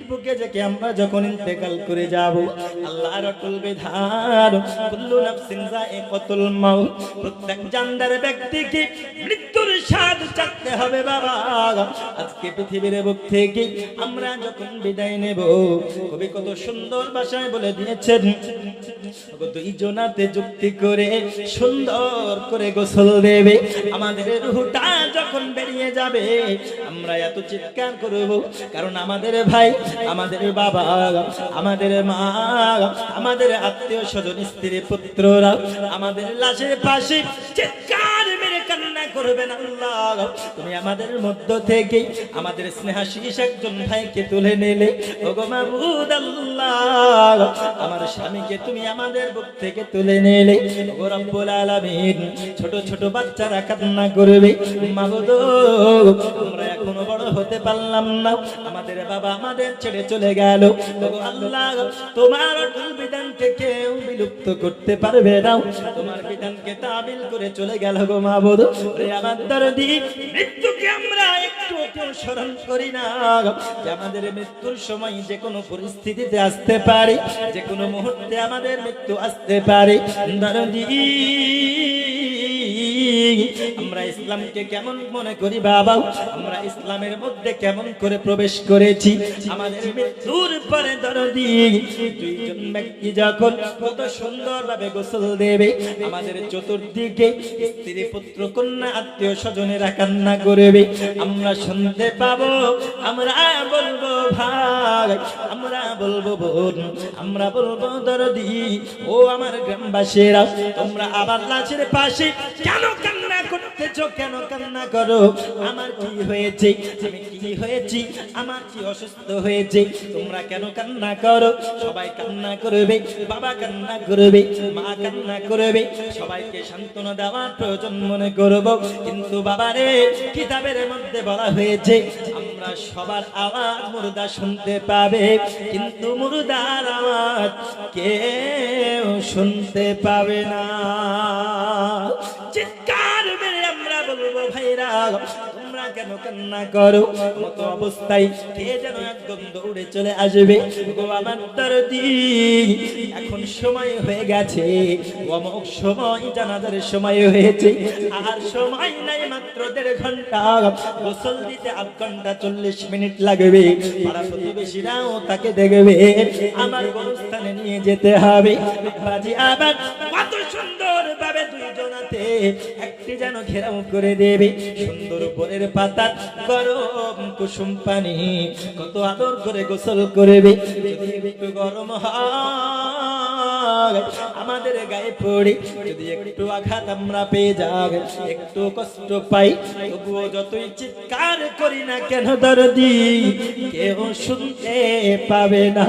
বুকে থেকে আমরা যখন ইন্তেকাল করে যাব, আল্লাহর অটল বিধান, কুল্লু নাফসিন যায়িকাতুল মাউত, প্রত্যেক জানদার ব্যক্তিকে মৃত্যুর স্বাদ চাখতে হবে বাবা। আজকে পৃথিবীর বুক থেকে আমরা যখন বিদায় নেব, কবি কত সুন্দর ভাষায় বলে দিয়েছেন, দুই জনাতে যুক্তি করে সুন্দর করে গোসল দেবে। আমাদের রূহটা যখন বেরিয়ে যাবে আমরা এত চিৎকার করব, কারণ আমাদের ভাই, আমাদের বাবা, আমাদের মা, আমাদের আত্মীয় স্বজন, স্ত্রী পুত্ররা আমাদের লাশের পাশে চিৎকার মেরে কান্না করবেন, আল্লাহ তুমি আমাদের মধ্য থেকে আমাদের স্নেহাশীষ একজন ভাইকে তুলে নিলে, ওগো মাবুদ আল্লাহ আমার স্বামীকে তুমি আমাদের বুক থেকে তুলে নিলে, ওগো রব্বুল আলামিন ছোট ছোট বাচ্চারা কান্না করবে, মাবুদ আমরা এখনো বড় হতে পারলাম না, আমাদের বাবা আমাদের ছেড়ে চলে গেল, ওগো আল্লাহ তোমার অটল বিধানকে কেউ বিলুপ্ত করতে পারবে না, তোমার বিধানকে তাবিল করে চলে গেল গো মাবুদ। ওরে আমার দরদি, মৃত্যুকে আমরা একটু কেউ স্মরণ করি না, যে আমাদের মৃত্যুর সময় যে কোনো পরিস্থিতিতে আসতে পারে, যে কোনো মুহূর্তে আমাদের মৃত্যু আসতে পারে। দরদি আমরা ইসলামকে কেমন মনে করি বাবা, আমরা ইসলামের মধ্যে কেমন করে প্রবেশ করেছি। আমাদের মৃত্যুর পরে দরদি দুইজন ব্যক্তি যখন কত সুন্দরভাবে গোসল দেবে, আমাদের চতুর্দিকে স্ত্রী পুত্র কন্যা আত্মীয় স্বজনেরা কান্না করবে, আমরা শুনতে পাবো, আমরা বলবো ভাই, আমরা বলবো বোন, আমরা বলবো দরদি, ও আমার গ্রামবাসীরা তোমরা আবার লাশের পাশে কেন কান্না করতেছো, কেন কান্না করো, আমার কি হয়েছে, আমি কি হয়েছি, আমার কি অসুস্থ হয়েছে, তোমরা কেন কান্না করো। সবাই কান্না করবে, বাবা কান্না করবে, মা কান্না করবে, সবাইকে সান্ত্বনা দেওয়ার প্রয়োজন মনে করব, কিন্তু বাবারে কিতাবের মধ্যে বলা হয়েছে আমরা সবার আওয়াজ মুর্দা শুনতে পাবে, কিন্তু মুর্দার আওয়াজ কেউ শুনতে পাবে না। চিৎকার মেরে আমরা বলবো ভাইরা তোমরা কেন কান্না করো, মতো অবস্থায় কে যেন একদম দৌড়ে চলে আসবে, গো আমার দরদি এখন সময় হয়ে গেছে, অমুক সময় জানাজার সময় হয়েছে, আর সময় নাই মাত্র 1.5 ঘন্টা, গোসল দিতে 8 ঘন্টা 40 মিনিট লাগবে, পাড়া প্রতিবেশীরাও তাকে দেখবে, আমার গোরস্থানে নিয়ে যেতে হবে। বাজি আবার কত সুন্দর ভাবে দুইজনাতে একটি যেন ঘেরাও করে দেবে, সুন্দর উপরের পাতা গরম কুসুম পানি কত আদর করে গোসল করবে, যদি একটু গরম হয় আমাদের গায়ে পড়ে, যদি একটু আঘাত আমরা পেয়ে যাই, একটু কষ্ট পাই, তবুও যতই চিৎকার করি না কেন দরদি কেউ শুনতে পাবে না।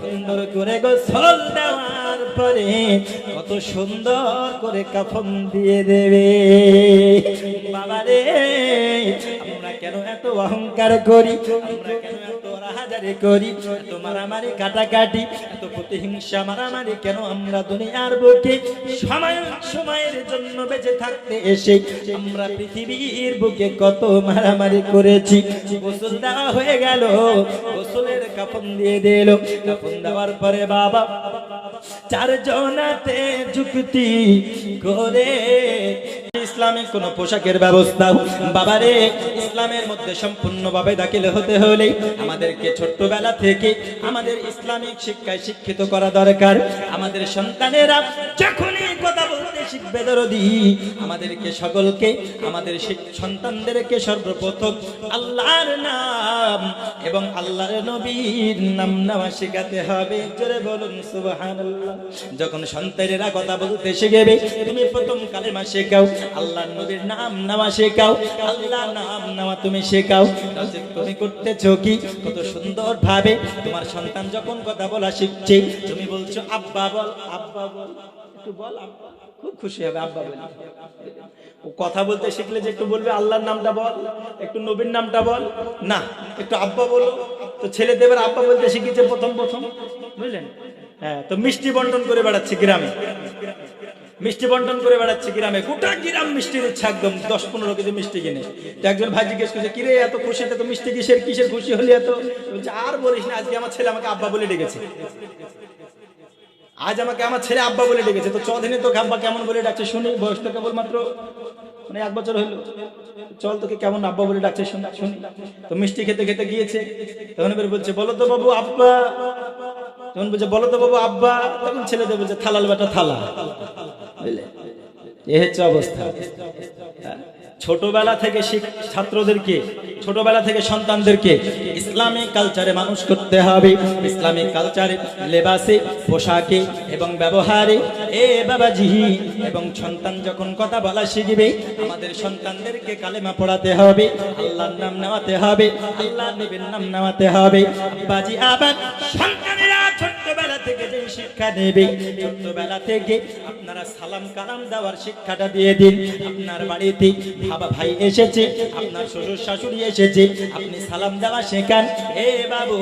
সুন্দর করে গোসল দেওয়ার পরে কত সুন্দর করে কাফন দিয়ে দেবে। বাবারে আমরা কেন এত অহংকার করি, আমরা কেন এত রাহাজারি করি, এত মারামারি কাটাকাটি, এত প্রতিহিংসা মারামারি কেন আমরা দুনিয়ার বুকে সময়ের জন্য বেঁচে থাকতে এসে আমরা পৃথিবীর বুকে কত মারামারি করেছি। গোসল দেওয়া হয়ে গেল, গোসলের কাফন দিয়ে দিল, কাফন দেওয়ার পরে বাবা 4 জনাতে যুক্তি করে ইসলামিক কোন পোশাকের ব্যবস্থা, বাবারে ইসলামের মধ্যে সম্পূর্ণভাবে দাখিল হতে হলে আমাদেরকে ছোট্টবেলা থেকে আমাদের ইসলামিক শিক্ষায় শিক্ষিত করা দরকার। আমাদের সন্তানেরা যখনই কথা বলতে শিখবে দরদি, আমাদেরকে সকলকে আমাদের সন্তানদেরকে সর্বপ্রথম আল্লাহর নাম এবং আল্লাহর নবীর নাম নেওয়া শেখাতে হবে। জোরে বলুন সুবহানাল্লাহ। যখন সন্তানেরা কথা বলতে শিখবে তুমি প্রথম কালেমা শেখাও, আল্লাহর নবীর নাম নেওয়া শেখাও, আল্লাহর নাম নেওয়া তুমি শেখাও। তুমি করতেছো কি কত সুন্দর ভাবে তোমার সন্তান যখন কথা বলা শিখছে তুমি বলছো আব্বা বল, আব্বা বল, একটু বল আব্বা, খুব খুশি হবে আব্বা বল। ও কথা বলতে শিখলে যে একটু বলবে আল্লাহর নামটা বল, একটু নবীর নামটা বল, না একটু আব্বা বলো। তো ছেলেদের আব্বা বলতে শিখেছে প্রথম প্রথম, বুঝলেন? হ্যাঁ, তো মিষ্টি বন্টন করে বেড়াচ্ছে গ্রামে, মিষ্টি বন্টন করে বেড়াচ্ছে গ্রামে, গোটা গ্রাম মিষ্টির ইচ্ছা, একদম 10-15 কেজি মিষ্টি কিনে। তো একজন ভাই জিজ্ঞেস করছে, কিরে এত খুশি, এত মিষ্টি কিসের, কিসের খুশি হলি এত? বলছে আর বলিস না, আজকে আমার ছেলে আমাকে আব্বা বলে ডেকেছে। আজ আমাকে আমার ছেলে আব্বা বলে ডেকেছে। তো চদিনে তো আব্বা কেমন বলে ডাকছে শুনি, বয়স তো কেবলমাত্র মানে 1 বছর হইলো, চল তোকে কেমন আব্বা বলে ডাকছে শুনি শুনি। তো মিষ্টি খেতে খেতে গিয়েছে, তখন এবার বলছে বলো তো বাবু আব্বা, তখন বলছে বলো তো বাবু আব্বা, তখন ছেলেদের বলছে থালাল বেটা থালা। বুঝলে, এ হচ্ছে অবস্থা। ছোটবেলা থেকে ছাত্রদেরকে, ছোটবেলা থেকে সন্তানদেরকে ইসলামিক কালচারে মানুষ করতে হবে। ইসলামিক কালচারে, লেবাসে, পোশাকে এবং ব্যবহারে এ বাবাজি, এবং সন্তান যখন কথা বলা শিখবে, আমাদের সন্তানদেরকে কালেমা পড়াতে হবে, আল্লাহর নাম নেওয়াতে হবে, আল্লাহ নবীর নাম নেওয়াতে হবে। বাবাজি আবার সন্তানেরা ছোট্টবেলা থেকে যে শিক্ষা নেবে, ছোট্টবেলা থেকে আপনারা সালাম কালাম দেওয়ার শিক্ষাটা দিয়ে দিন। আপনার বাড়িতে বাবা ভাই এসেছে, আপনার শ্বশুর শাশুড়ি এসেছে, আপনি সালাম দেওয়া শেখান। এ বাবু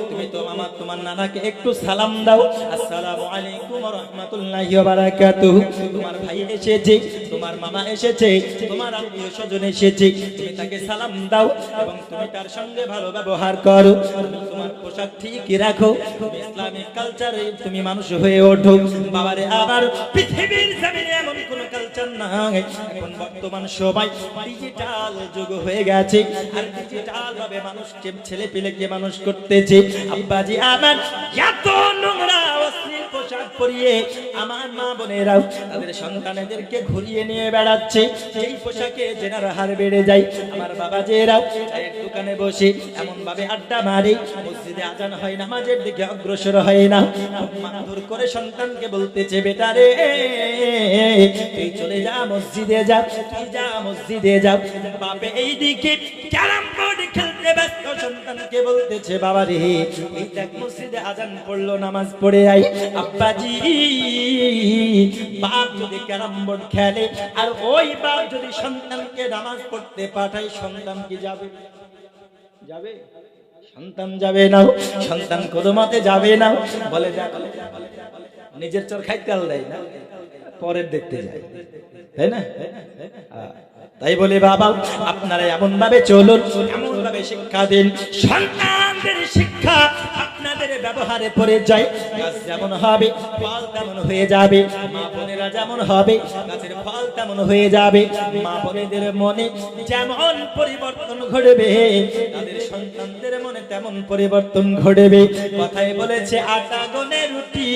তুমি তো তোমার নানাকে একটু সালাম দাও, আসসালামু আলাইকুম ওয়া রাহমাতুল্লাহি ওয়া বারাকাতুহু। তোমার ভাই এসেছে, তোমার মামা এসেছে, তোমার আত্মীয় স্বজন এসেছে, তুমি তাকে সালাম দাও এবং তুমি তার সঙ্গে ভালো ব্যবহার করো। তোমার পোশাক ঠিক রাখো, ইসলামিক কালচারে তুমি মানুষ হয়ে ওঠো। বাবারে আবার পৃথিবীর জমিনে এমন কোন কালচার নাই, এখন বর্তমান সবাই ডিজিটাল যুগ হয়ে গেছে, আর ডিজিটাল ভাবে মানুষকে, ছেলে পেলেকে মানুষ করতেছে। আব্বাজি আমার এত নোংরা অশ্লীল পোশাক পরিয়ে আমার মা বোনেরাও তাদের সন্তানদেরকে ঘুরিয়ে নিয়ে বেড়াচ্ছে, যেই পোশাকে জেনার হার বেড়ে যায়। আমার বাবাজিরাও চায়ের দোকানে বসে এমন ভাবে আড্ডা মারে, মসজিদে আজান হয়, নামাজের দিকে অগ্রসর হয় না। মারধর করে সন্তানকে বলতেছে, বেটা রে তুই চলে যা মসজিদে যা, তুই যা মসজিদে যা। বাপে এইদিকে ক্যারাম বোর্ড খেলতে ব্যস্ত, সন্তানকে বলতেছে বাবা রে এই দেখ মসজিদে আজান পড়লো, নামাজ পড়ে আই। আব্বাজি বাপ যদি ক্যারাম বোর্ড খেলে আর ওই বাপ যদি সন্তানকে নামাজ পড়তে পাঠায়, সন্তান কি যাবে? যাবে? সন্তান যাবে না, সন্তান কোদমাতে যাবে না। বলে নিজের চোর খাইতে আল দেয় না, পরের দেখতে যায়, তাই না? তাই বলে বাবা আপনারা এমন ভাবে চলুন, এমন ভাবে শিক্ষা দিন। সন্তানদের শিক্ষা আপনাদের ব্যবহারে পড়ে যায়, গাছ যেমন হবে ফল তেমন হয়ে যাবে, মা বোনেরা যেমন হবে গাছের ফল তেমন হয়ে যাবে। মা বোনেদের মনে যেমন পরিবর্তন ঘটবে, তাদের সন্তানদের মনে তেমন পরিবর্তন ঘটবে। কথায় বলেছে আটা গুনে রুটি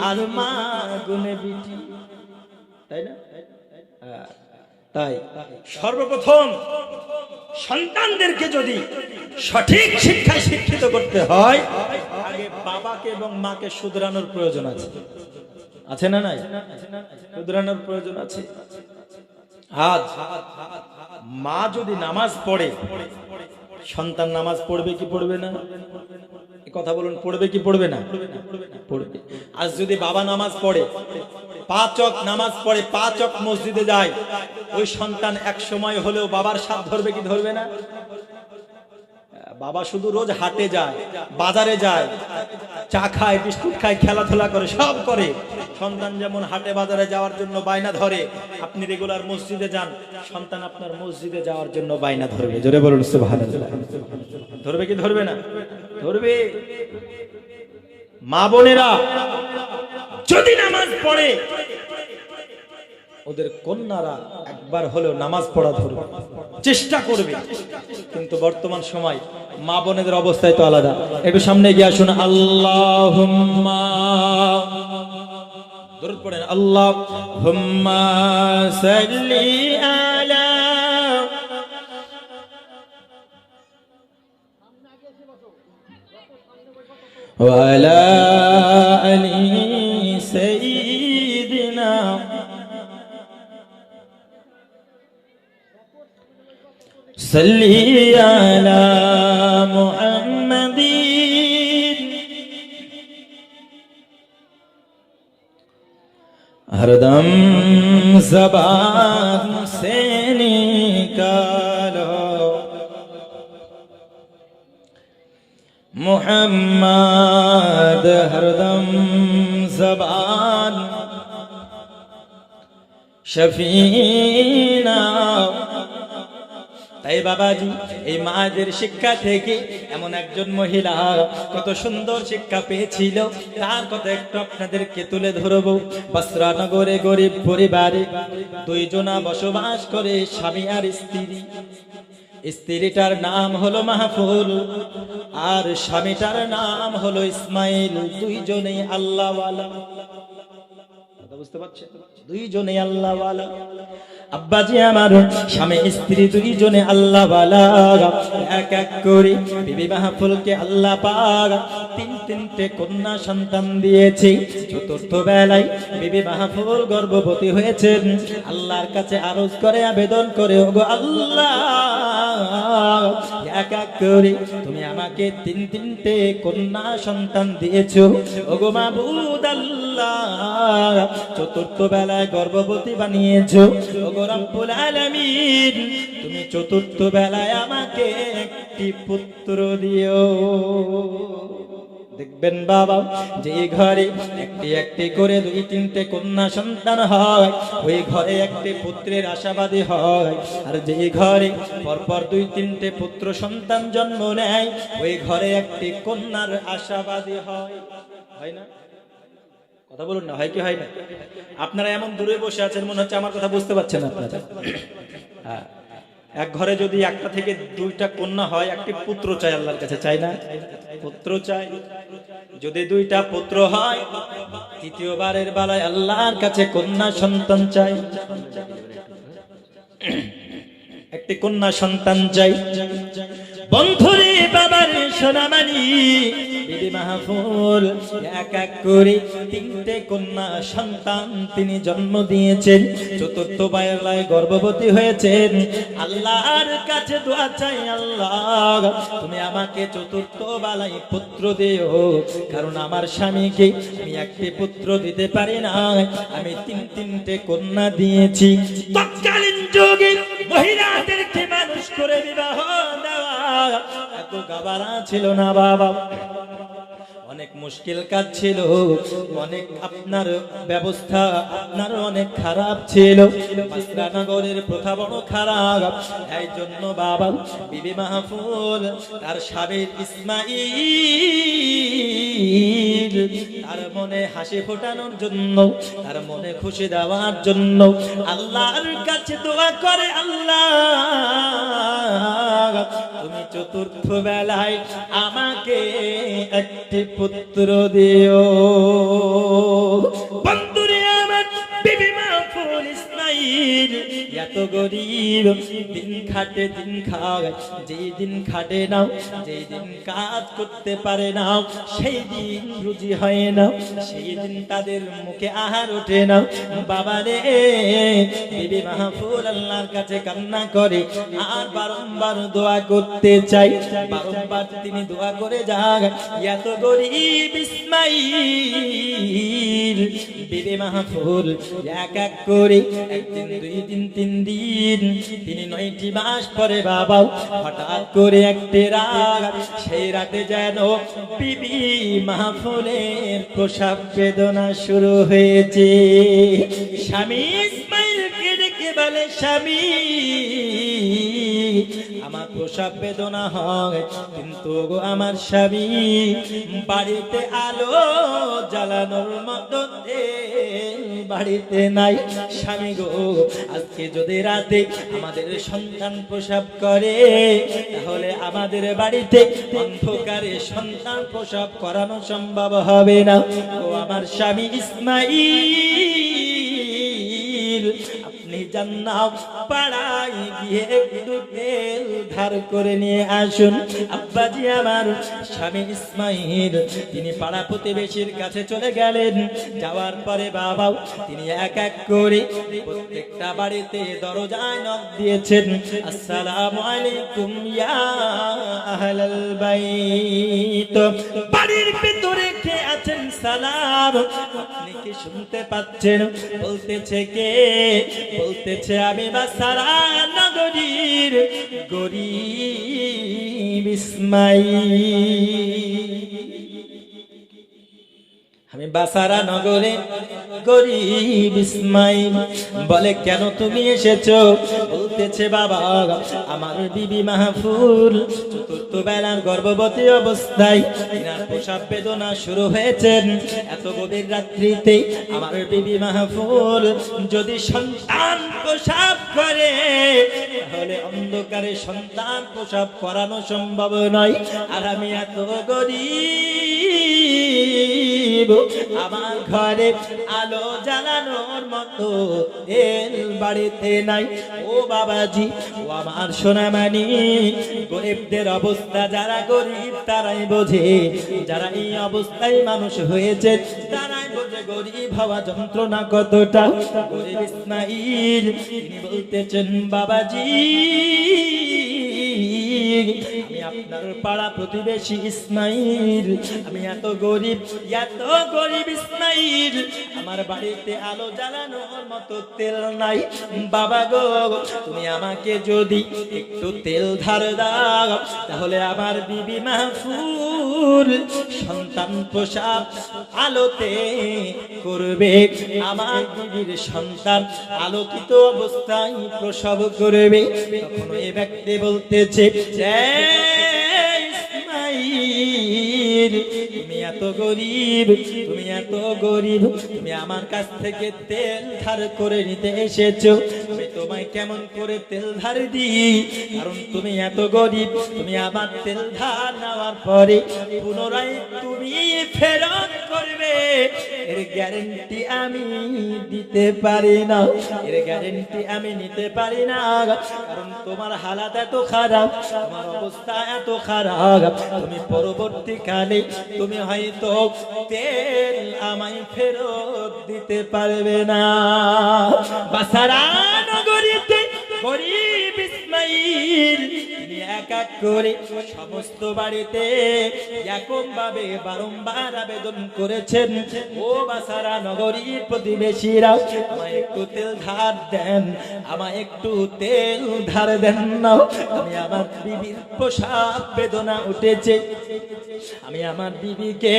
আর মা গুনে বিটি, তাই না? তাই সর্বপ্রথম সন্তানদেরকে যদি সঠিক শিক্ষায় শিক্ষিত করতে হয়, আগে বাবাকে এবং মাকে শুধরানোর প্রয়োজন আছে। আছে না নাই? শুধরানোর প্রয়োজন আছে। আজ মা যদি নামাজ পড়ে, সন্তান নামাজ পড়বে কি পড়বে না? কথা বলুন, পড়বে কি পড়বে না? পড়বে। আজ যদি বাবা নামাজ পড়ে, 5 ওয়াক্ত নামাজ পড়ে, 5 ওয়াক্ত মসজিদে যায়, ওই সন্তান এক সময় হলেও বাবার সাথ ধরবে কি ধরবে না? বাবা শুধু রোজ হাটে যায়, বাজারে যায়, চা খায়, বিস্কুট খায়, খেলাধুলা করে, সব করে। সন্তান যেমন হাটে বাজারে যাওয়ার জন্য বায়না ধরে, আপনি রেগুলার মসজিদে যান, সন্তান আপনার মসজিদে যাওয়ার জন্য বায়না ধরবে। জোরে বলুন সুবহানাল্লাহ। ধরবে কি ধরবে না? ধরবে। মা বোনেরা যদি নামাজ পড়ে, ওদের কন্যারা একবার হলেও নামাজ পড়া ধরবে, চেষ্টা করবে। কিন্তু বর্তমান সময় মা বোনেদের অবস্থায় তো আলাদা। একটু সামনে গিয়ে আসুন। আল্লাহুম্মা দরুদ পড়েন। আল্লাহুম্মা সাল্লি আলা ওয়া আলা আলি সাইয়্যিদিনা সাল্লি আলা মুহাম্মাদিন। हरदम ज़बान से निकालो मुहम्मद, हरदम ज़बान শফিনা। তাই বাবাজি, এই মায়েদের শিক্ষা থেকে এমন একজন মহিলা কত সুন্দর শিক্ষা পেয়েছিল, তার কথা একটু আপনাদেরকে তুলে ধরবো। বসরা নগরে গরিব পরিবারে দুইজনা বসবাস করে, স্বামী আর স্ত্রী। স্ত্রীটার নাম হলো মাহফুল আর স্বামীটার নাম হলো ইসমাইল। দুইজনেই আল্লাহওয়ালা। বুঝতে পারছেন? দুইজনেই আল্লাহওয়ালা। আব্বাজি আমার, স্বামী স্ত্রী দুইজনে আল্লাহওয়ালা। এক এক করে বিবি মাহফুলকে আল্লাহ পাক তিনটে কন্যা সন্তান দিয়েছে। চতুর্থ বেলায় বিবি মাহফুল গর্ভবতী হয়েছেন। আল্লাহর কাছে আরজ করে, আবেদন করে, ওগো আল্লাহ, এক এক করে তুমি আমাকে তিনটে কন্যা সন্তান দিয়েছো। ওগো মাবুদ আল্লাহ, চতুর্থ বেলায় গর্ভবতী বানিয়েছো। ওগো রব্বুল আলামিন, তুমি চতুর্থ বেলায় আমাকে একটি পুত্র দিও। দেখবেন বাবা, যে ঘরে একটি করে দুই তিনটে কন্যা সন্তান হয়, ওই ঘরে একটি পুত্রের আশাবাদী হয়। আর যে ঘরে পরপর দুই তিনটে পুত্র সন্তান জন্ম নেয়, ওই ঘরে একটি কন্যার আশাবাদী হয়। হয় না? কথা বলুন না, হয় কি হয় না? আপনারা এমন দূরে বসে আছেন, মনে হচ্ছে আমার কথা বুঝতে পারছেন আপনারা। হ্যাঁ, এক ঘরে যদি একটা থেকে দুইটা কন্যা হয়, একটি পুত্র চাই আল্লাহর কাছে, চাই না? পুত্র চাই। যদি দুইটা পুত্র হয়, তৃতীয়বারের বেলায় আল্লাহর কাছে কন্যা সন্তান চাই। একটি কন্যা সন্তান চাই। বন্ধুরে, বাবার সোনামানি বিবি মাহফুল এক এক করে তিনটে কন্যা সন্তান তিনি জন্ম দিয়েছেন। চতুর্থ বেলায় গর্ভবতী হয়েছেন। আল্লাহর কাছে দোয়া চাই, আল্লাহ তুমি আমাকে চতুর্থ বেলায় পুত্র দিও, কারণ আমার স্বামীকে আমি একটি পুত্র দিতে পারি না, আমি তিনটে কন্যা দিয়েছি। তৎকালীন যুগে মহিলাদেরকে মানুষ করে বিবাহ দেওয়া এত গাবারা ছিল না বাবা। অনেক মুশকিল কাজ ছিল, অনেক আপনার ব্যবস্থা আপনার অনেক খারাপ ছিল। নগরের প্রথা বড় খারাপ। এই জন্য বাবা বিবি মাহফুল তার স্বামী ইসমাইল তার মনে হাসি ফোটানোর জন্য, তার মনে খুশি দেওয়ার জন্য আল্লাহর কাছে দোয়া করে, আল্লাহ তুমি চতুর্থ বেলায় আমাকে একটি পুত্র দিও। বন্ধুরে আমার, বিবি মাহফুল ইসমাইল এত গরিব, দিন খাটে দিন খায়। যেই দিন খাটে না, যেই দিন কাজ করতে পারে না, সেই দিন রুজি হয় না, সেই দিন তাদের মুখে আহার ওঠে না। বাবারে, বিবি মাহফুল আল্লাহর কাছে কান্না করে আর বারংবার দোয়া করতে চাই। বারংবার তিনি দোয়া করে যান, এত গরিব ইসমাইল বিবি মাহফুল এক এক করে একদিন, দুই দিন, তিন দিন, তিনি 9টি মাস পরে বাবা হঠাৎ করে একটি রাত, সেই রাতে যেন বিবি মাহফুলের প্রসব বেদনা শুরু হয়েছে। স্বামী ইসমাইলকে ডেকে বলে, স্বামী আমার প্রসব বেদনা হয়, কিন্তু গো আমার স্বামী বাড়িতে আলো জ্বালানোর মতো বাড়িতে নাই। স্বামী গো, আজকে যদি রাতে আমাদের সন্তান প্রসব করে, তাহলে আমাদের বাড়িতে অন্ধকারে সন্তান প্রসব করানো সম্ভব হবে না। ও আমার স্বামী ইসমাইল, আপনি জান্নাত পাড়ায় গিয়ে একটু তেল ধার করে নিয়ে আসুন। আব্বাজি আমার, স্বামী ইসমাইল তিনি পাড়া প্রতিবেশীর কাছে চলে গেলেন। যাওয়ার পরে বাবাও তিনি এক এক করে প্রত্যেকটা বাড়িতে দরজায় নক দিয়েছেন। আসসালামু আলাইকুম ইয়া আহলাল বাইত। বাড়ির ভিতরে কে আছেন? সালাম। আপনি কি শুনতে পাচ্ছেন? বলতেছে কে? বলতেছে আমি বাসারা নগরীর গরিব ইসমাইল। আমি বাসারা নগরে গরিব ইসমাইল। বলে কেন তুমি এসেছো? বলতেছে বাবা আমার বিবি মাহফুল চতুর্থ বেলার গর্ভবতী অবস্থায় তিনার প্রসব বেদনা শুরু হয়েছে। এত গভীর রাত্রিতে আমার বিবি মাহফুল যদি সন্তান প্রসব করে তাহলে অন্ধকারে সন্তান প্রসব করানো সম্ভব নয়। আর আমি এত গরিব, আমার ঘরে আলো জ্বালানোর মতো তেল বাড়িতে নাই। ও বাবাজি, ও আমার সোনামানি, গরিবদের অবস্থা যারা গরিব তারাই বোঝে, যারা এই অবস্থায় মানুষ হয়েছে তারাই বোঝে গরিব হওয়া যন্ত্রণা কতটা। গরিব ইসমাইল তিনি বলতেছেন বাবাজি আমি আপনার পাড়া প্রতিবেশী ইসমাইল, আমি এত গরিব ইসমাইল, আমার বাড়িতে আলো জ্বালানোর মতো তেল নাই। বাবা গো তুমি আমাকে যদি একটু তেল ধার দাও তাহলে আমার বিবি মাহফুল সন্তান প্রসব আলোতে করবে, আমার বিবির সন্তান আলোকিত অবস্থায় প্রসব করবে। তখন এই ব্যক্তি বলতেছে ইসমাইল তুমি এত গরিব, তুমি আমার কাছ থেকে তেল ধার করে নিতে এসেছো। আমি তোমায় কেমন করে তেল ধার দিই? কারণ তুমি এত গরিব, তুমি আমার তেল ধার নেওয়ার পরে পুনরায় তুমি ফেরত করবে এর গ্যারান্টি আমি দিতে পারি না, এর গ্যারান্টি আমি নিতে পারি না। কারণ তোমার হালাত এত খারাপ, তোমার অবস্থা এত খারাপ, তুমি পরবর্তীকালে তুমি হয়তো তেল আমায় ফেরত দিতে পারবে না। বাসারা নগরীতে গরিব ইসমাইল তিনি এক এক করে সমস্ত বাড়িতে এরকম ভাবে বারংবার আবেদন করেছেন, ও বাসারা নগরীর প্রতিবেশীরা আমায় একটু তেল ধার দেন, আমায় একটু তেল ধার দেন না। আমি আমার বিবির প্রসব বেদনা উঠেছে, আমি আমার বিবিকে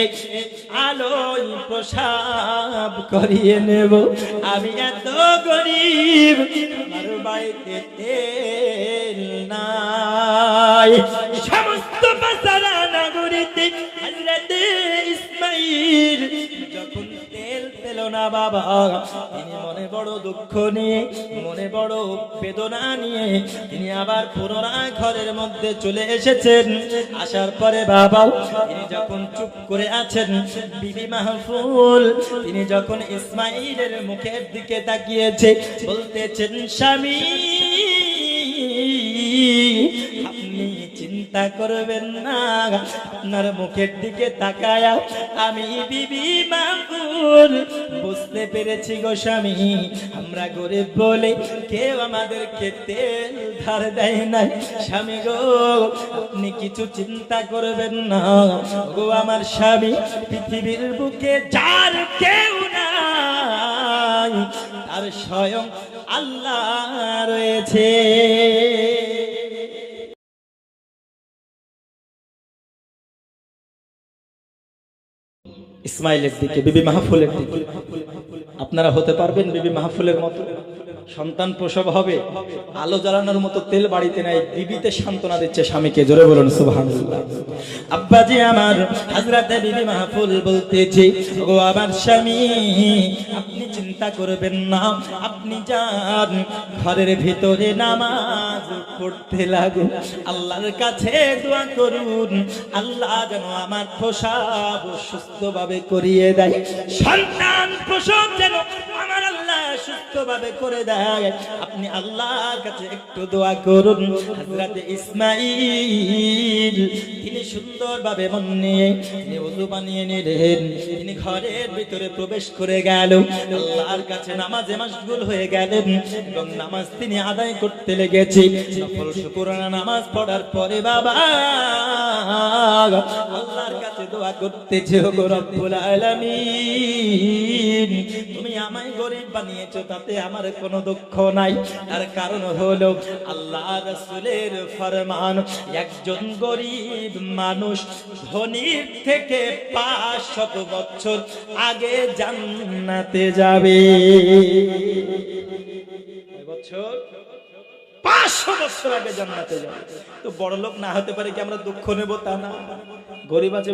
আলোয় প্রসাব করিয়ে নেব। আমি এত গরিব, আমার বাড়িতে তেল নাই। সমস্ত বাসারা নগরীতে হযরত ইসমাইল যখন তেল পেল না বাবা, তিনি মনে বড় দুঃখ নিয়ে, মনে বড় বেদনা নিয়ে তিনি আবার পুনরায় ঘরের মধ্যে চলে এসেছেন। আসার পরে বাবা তিনি যখন চুপ করে আছেন, বিবি মাহফুল তিনি যখন ইসমাইলের মুখের দিকে তাকিয়েছে বলতেছেন স্বামী আপনি চিন্তা করবেন না, আপনার মুখের দিকে তাকায়া আমি বিবি মাহফুল বুঝতে পেরেছি গো স্বামী, আমরা গরিব বলে কেউ আমাদেরকে তেল ধার দেয় না। স্বামী গো আপনি কিছু চিন্তা করবেন না গো আমার স্বামী, পৃথিবীর বুকে যার কেউ নাই তার স্বয়ং আল্লাহ রয়েছে। ইসমাইলের দিকে, বিবি মাহফুলের দিকে, আপনারা হতে পারবেন বিবি মাহফুলের মতো? সন্তান প্রসব হবে, আলো জ্বালানোর মতো তেল বাড়িতে নাই, বিবিতে সান্ত্বনা দিচ্ছে স্বামীকে। জোরে বলুন সুবহানাল্লাহ। আব্বাজি আমার হযরত বিবি মাহফুল বলতেছে ও আমার স্বামী আপনি চিন্তা করবেন না, আপনি যান ঘরের ভিতরে নামাজ পড়তে লাগুন, আল্লাহর কাছে দোয়া করুন, আল্লাহ যেন আমার প্রসব সুস্থভাবে করিয়ে দেয়, সন্তান প্রসব যেন আমার আল্লাহ সুস্থভাবে করে দেয়। আপনি আল্লাহর কাছে একটু দোয়া করুন। হযরত ইসমাইল তিনি সুন্দরভাবে মন নিয়ে তিনি ওযু বানিয়ে নিলেন, তিনি ঘরের ভিতরে প্রবেশ করে গেল, আল্লাহর কাছে নামাজে মাশগুল হয়ে গেলেন এবং নামাজ তিনি আদায় করতে লেগেছে। নফল শুকরানা নামাজ পড়ার পরে বাবা আল্লাহর কাছে দোয়া করতেছে, ও রব্বুল আলামিন তুমি আমায় গরিব বানিয়েছো তাতে এতে আমার কোনো দুঃখ নাই। তার কারণ হলো আল্লাহ রাসূলের ফরমান, একজন গরিব মানুষ ধনীর থেকে 500 বছর আগে জান্নাতে যাবে। কয় বছর? 500 বছর আগে জান্নাতে যাবে। তো বড় লোক না হতে পারে কি আমরা দুঃখ নেব তা না, গরিব আছে